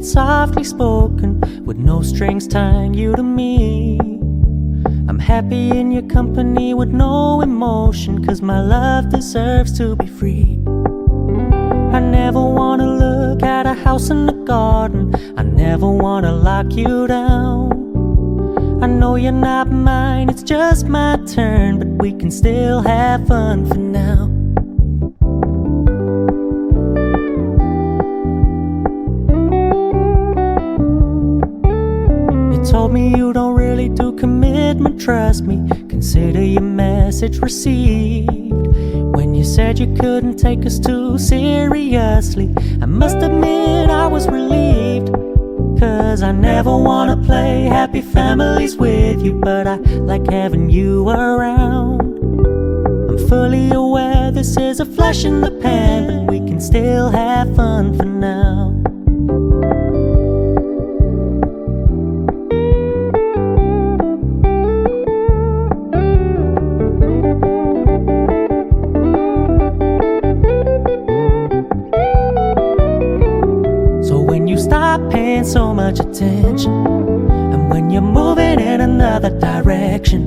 softly spoken, with no strings tying you to me. I'm happy in your company with no emotion, 'cause my love deserves to be free. I never wanna look at a house in the garden, I never wanna lock you down. I know you're not mine, it's just my turn, but we can still have fun for now. You told me you don't really do commitment, trust me, consider your message received. When you said you couldn't take us too seriously, I must admit I was relieved. 'Cause I never wanna play happy families with you, but I like having you around. I'm fully aware this is a flash in the pan, but we can still have fun for now. Stop paying so much attention, and when you're moving in another direction,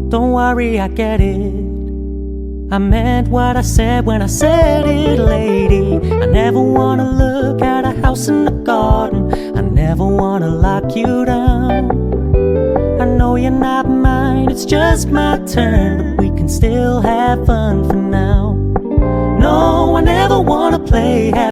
don't worry, I get it. I meant what I said when I said it, lady. I never wanna look at a house in the garden, I never wanna lock you down. I know you're not mine, it's just my turn, but we can still have fun for now. No, I never wanna play happy